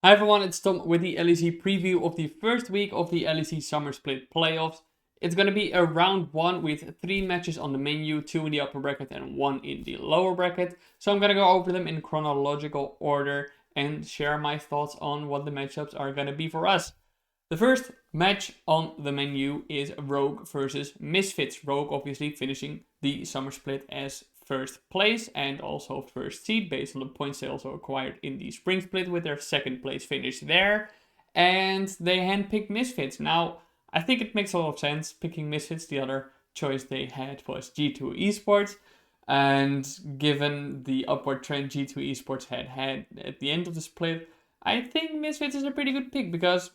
Hi everyone, it's Tom with the LEC preview of the first week of the LEC Summer Split playoffs. It's going to be a round 1 with 3 matches on the menu, 2 in the upper bracket and 1 in the lower bracket. So I'm going to go over them in chronological order and share my thoughts on what the matchups are going to be for us. The first match on the menu is Rogue versus Misfits. Rogue obviously finishing the Summer Split as first place and also first seed based on the points they also acquired in the Spring Split with their second place finish there. And they handpicked Misfits. Now, I think it makes a lot of sense picking Misfits. The other choice they had was G2 Esports. And given the upward trend G2 Esports had at the end of the split, I think Misfits is a pretty good pick because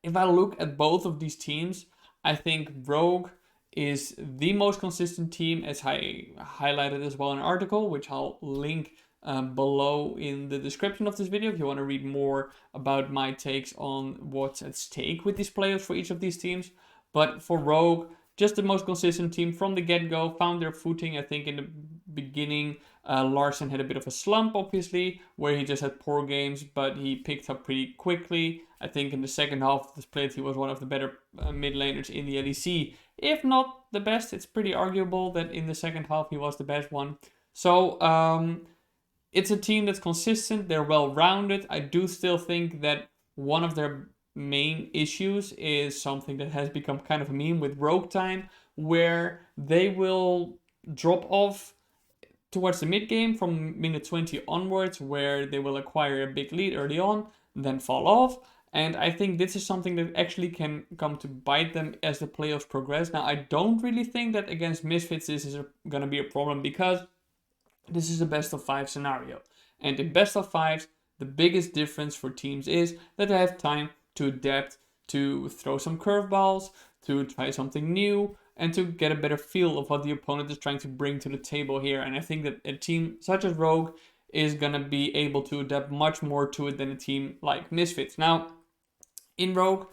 if I look at both of these teams, I think Rogue is the most consistent team, as I highlighted as well in an article, which I'll link below in the description of this video if you want to read more about my takes on what's at stake with these players for each of these teams. But for Rogue, just the most consistent team from the get-go, found their footing. I think in the beginning, Larson had a bit of a slump, obviously, where he just had poor games, but he picked up pretty quickly. I think in the second half of the split, he was one of the better mid laners in the LEC. If not the best, it's pretty arguable that in the second half he was the best one. So it's a team that's consistent, they're well-rounded. I do still think that one of their main issues is something that has become kind of a meme with Rogue Time, where they will drop off towards the mid game from minute 20 onwards, where they will acquire a big lead early on, then fall off. And I think this is something that actually can come to bite them as the playoffs progress. Now, I don't really think that against Misfits this is going to be a problem because this is a best of 5 scenario. And in best of 5s, the biggest difference for teams is that they have time to adapt, to throw some curveballs, to try something new, and to get a better feel of what the opponent is trying to bring to the table here. And I think that a team such as Rogue is going to be able to adapt much more to it than a team like Misfits. Now, in Rogue,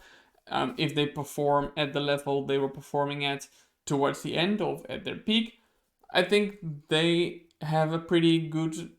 if they perform at the level they were performing at towards the end of at their peak, I think they have a pretty good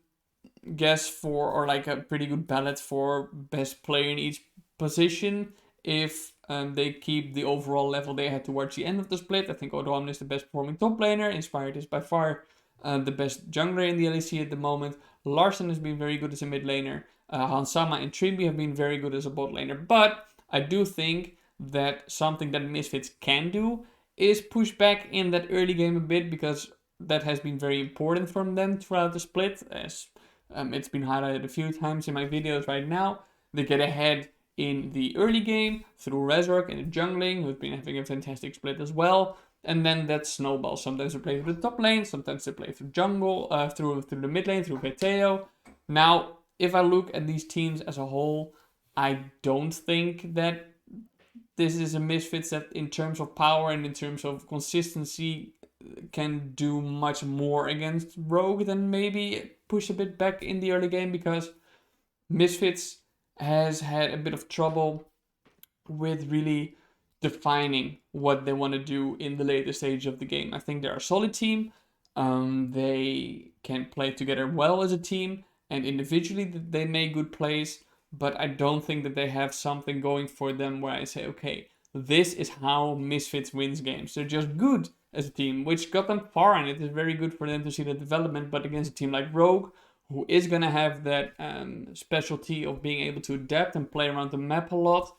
guess for, or like a pretty good ballot for best player in each position if they keep the overall level they had towards the end of the split. I think Odoamne is the best performing top laner. Inspired is by far the best jungler in the LEC at the moment. Larson has been very good as a mid laner. Hansama and Trimby have been very good as a bot laner. But I do think that something that Misfits can do is push back in that early game a bit, because that has been very important from them throughout the split, as it's been highlighted a few times in my videos right now. They get ahead in the early game through Resork and jungling, who's been having a fantastic split as well. And then that snowballs. Sometimes they play through the top lane, sometimes they play through jungle, through the mid lane, through Veteo. Now, if I look at these teams as a whole, I don't think that this is a Misfits that in terms of power and in terms of consistency can do much more against Rogue than maybe push a bit back in the early game, because Misfits has had a bit of trouble with really defining what they want to do in the later stage of the game. I think they're a solid team. They can play together well as a team, and individually they make good plays, but I don't think that they have something going for them where I say, okay, this is how Misfits wins games. They're just good as a team, which got them far, and it is very good for them to see the development. But against a team like Rogue, who is going to have that specialty of being able to adapt and play around the map a lot,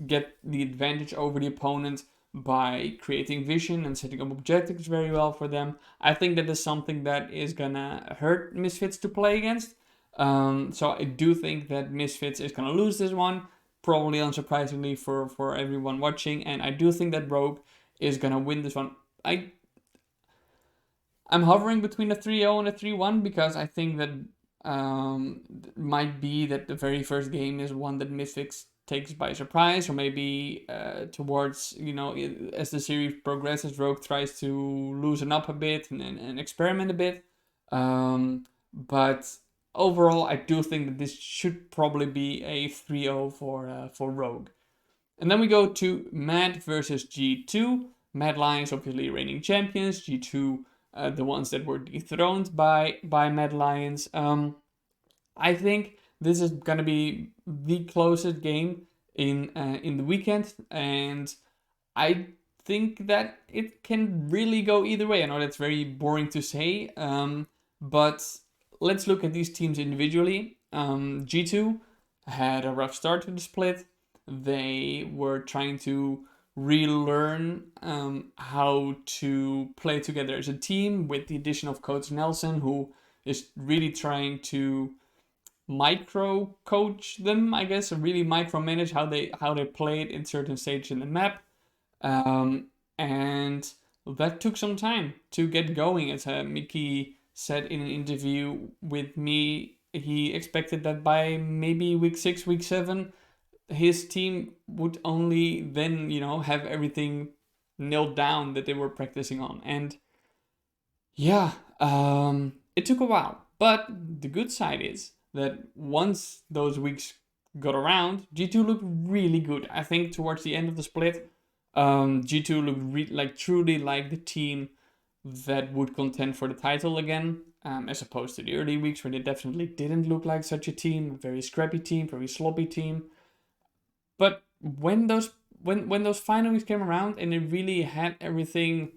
get the advantage over the opponent by creating vision and setting up objectives very well for them, I think that is something that is going to hurt Misfits to play against. So I do think that Misfits is going to lose this one, probably unsurprisingly for everyone watching. And I do think that Rogue is going to win this one. I'm hovering between a 3-0 and a 3-1 because I think that might be that the very first game is one that Misfits takes by surprise, or maybe towards, as the series progresses, Rogue tries to loosen up a bit and experiment a bit. But overall, I do think that this should probably be a 3-0 for Rogue. And then we go to Mad versus G2. Mad Lions obviously reigning champions. G2 the ones that were dethroned by Mad Lions. I think this is gonna be the closest game in the weekend, and I think that it can really go either way. I know that's very boring to say, but let's look at these teams individually. G2 had a rough start to the split. They were trying to relearn how to play together as a team with the addition of Coach Nelson, who is really trying to micro coach them, I guess, really micromanage how they played in certain stages in the map. And that took some time to get going. As Mickey said in an interview with me, he expected that by maybe week 6, week 7, his team would only then, have everything nailed down that they were practicing on. And yeah, it took a while. But the good side is that once those weeks got around, G2 looked really good. I think towards the end of the split, G2 looked truly like the team that would contend for the title again, as opposed to the early weeks where they definitely didn't look like such a team, a very scrappy team, very sloppy team. But when those final weeks came around and they really had everything,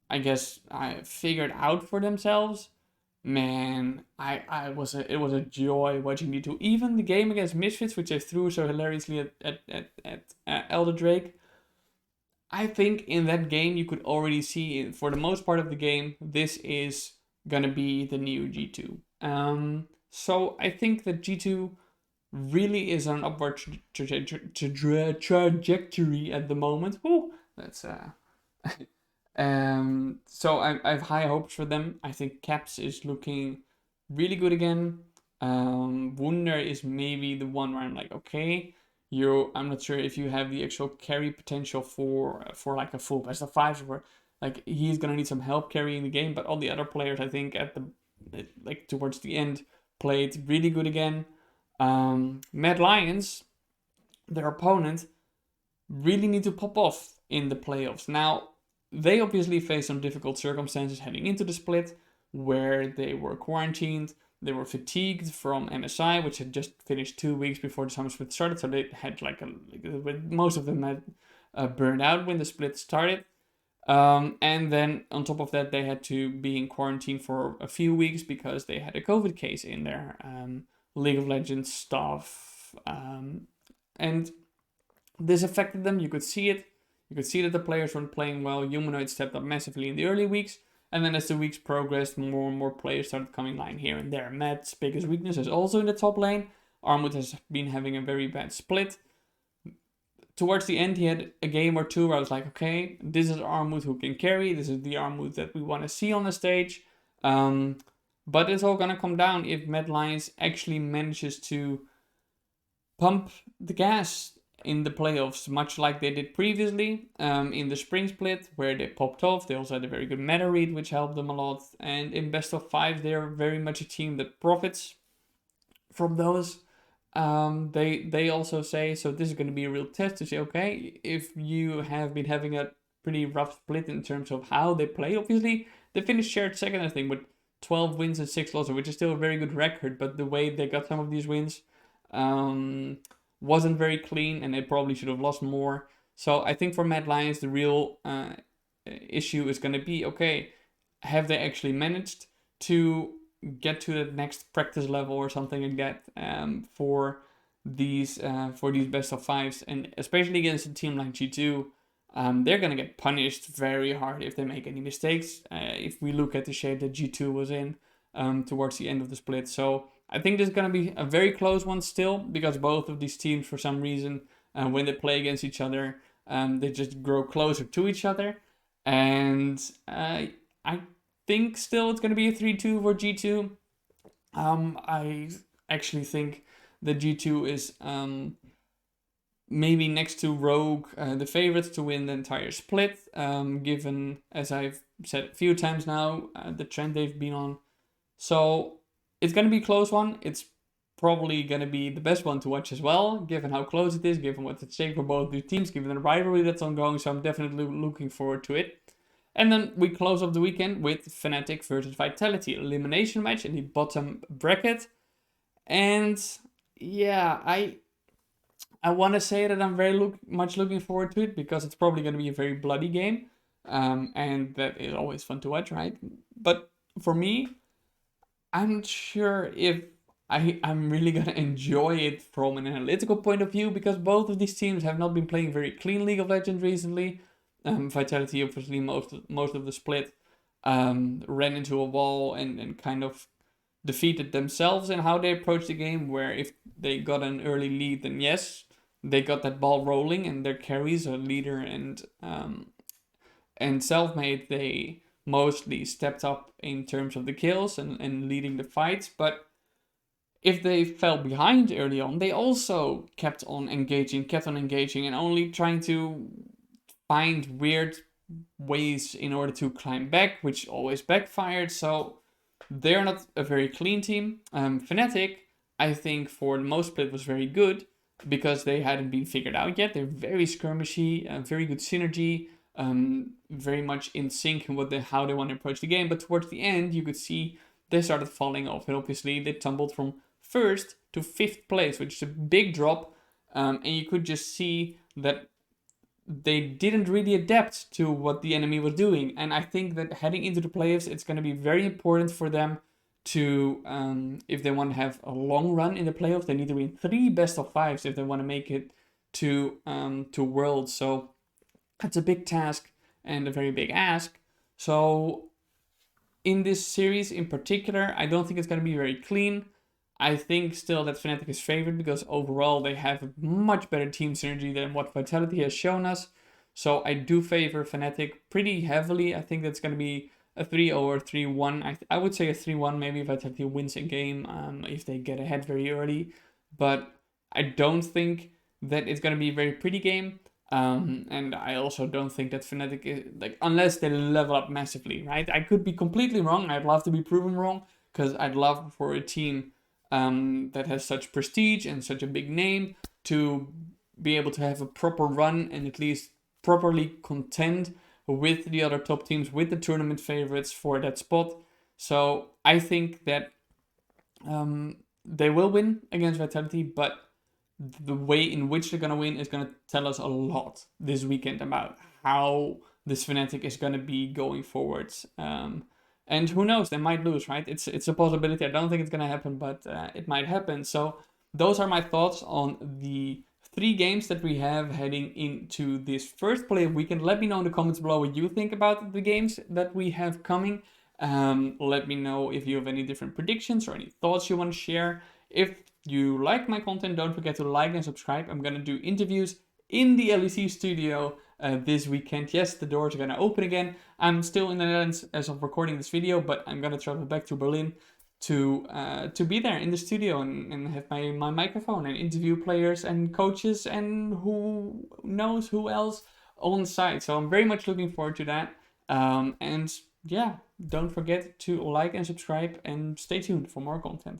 I guess, figured out for themselves, man, it was a joy watching G2. Even the game against Misfits, which they threw so hilariously at Elder Drake, I think in that game you could already see, for the most part of the game, this is gonna be the new G2. So I think that G2 really is on an upward trajectory at the moment. Ooh, that's so I have high hopes for them. I think Caps is looking really good again. Wunder is maybe the one where I'm like, okay, I'm not sure if you have the actual carry potential for like a full best of 5, where like he's gonna need some help carrying the game. But all the other players, I think towards the end, played really good again. Mad Lions, their opponent, really need to pop off in the playoffs. Now, they obviously faced some difficult circumstances heading into the split, where they were quarantined, they were fatigued from MSI, which had just finished 2 weeks before the summer split started, so they had most of them had burned out when the split started. And then on top of that, they had to be in quarantine for a few weeks because they had a COVID case in their League of Legends staff. And this affected them. You could see it. You could see that the players weren't playing well. Humanoid stepped up massively in the early weeks. And then as the weeks progressed, more and more players started coming line here and there. Matt's biggest weakness is also in the top lane. Armut has been having a very bad split. Towards the end, he had a game or two where I was like, okay, this is Armut who can carry. This is the Armut that we want to see on the stage. But it's all going to come down if Mad Lions actually manages to pump the gas in the playoffs, much like they did previously in the spring split, where they popped off. They also had a very good meta read, which helped them a lot. And in best of 5, they're very much a team that profits from those. They also say, so this is going to be a real test to say, okay, if you have been having a pretty rough split in terms of how they play, obviously they finished shared second, I think, with 12 wins and 6 losses, which is still a very good record, but the way they got some of these wins wasn't very clean, and they probably should have lost more. So I think for Mad Lions, the real issue is going to be, okay, have they actually managed to get to the next practice level or something like that for these best of 5s, and especially against a team like G2, they're going to get punished very hard if they make any mistakes, if we look at the shape that G2 was in towards the end of the split. So I think this is going to be a very close one still, because both of these teams, for some reason, when they play against each other, they just grow closer to each other. And I think still it's going to be a 3-2 for G2. I actually think that G2 is maybe next to Rogue the favorites to win the entire split, given, as I've said a few times now, the trend they've been on. So it's going to be a close one. It's probably going to be the best one to watch as well, given how close it is, given what's at stake for both these teams, given the rivalry that's ongoing. So I'm definitely looking forward to it. And then we close off the weekend with Fnatic versus Vitality, elimination match in the bottom bracket. And yeah, I want to say that I'm very much looking forward to it because it's probably going to be a very bloody game, and that is always fun to watch, right? But for me, I'm not sure if I'm really gonna enjoy it from an analytical point of view because both of these teams have not been playing very clean League of Legends recently. Vitality obviously most of the split ran into a wall and kind of defeated themselves in how they approached the game. Where if they got an early lead, then yes, they got that ball rolling, and their carries, a leader and Selfmade, they mostly stepped up in terms of the kills and leading the fights. But if they fell behind early on, they also kept on engaging, and only trying to find weird ways in order to climb back, which always backfired. So they're not a very clean team. Fnatic, I think for the most part was very good because they hadn't been figured out yet. They're very skirmishy, very good synergy, very much in sync in how they want to approach the game. But towards the end, you could see they started falling off, and obviously they tumbled from first to fifth place, which is a big drop. And you could just see that they didn't really adapt to what the enemy was doing. And I think that heading into the playoffs, it's going to be very important for them to, if they want to have a long run in the playoffs, they need to win 3 best of 5s if they want to make it to Worlds. So that's a big task and a very big ask. So in this series in particular, I don't think it's going to be very clean. I think still that Fnatic is favored because overall they have a much better team synergy than what Vitality has shown us. So I do favor Fnatic pretty heavily. I think that's going to be a 3-0 or 3-1. I would say a 3-1 maybe if Vitality wins a game if they get ahead very early. But I don't think that it's going to be a very pretty game. And I also don't think that Fnatic is, like, unless they level up massively, right? I could be completely wrong. I'd love to be proven wrong because I'd love for a team that has such prestige and such a big name to be able to have a proper run and at least properly contend with the other top teams, with the tournament favorites for that spot. So I think that they will win against Vitality, but the way in which they're going to win is going to tell us a lot this weekend about how this Fnatic is going to be going forwards. And who knows, they might lose, right? It's a possibility. I don't think it's going to happen, but it might happen. So those are my thoughts on the 3 games that we have heading into this first play weekend. Let me know in the comments below what you think about the games that we have coming. Let me know if you have any different predictions or any thoughts you want to share. If you like my content, don't forget to like and subscribe. I'm going to do interviews in the LEC studio this weekend. Yes, the doors are going to open again. I'm still in the Netherlands as of recording this video, but I'm going to travel back to Berlin to be there in the studio and have my microphone and interview players and coaches and who knows who else on site. So I'm very much looking forward to that. And yeah, don't forget to like and subscribe and stay tuned for more content.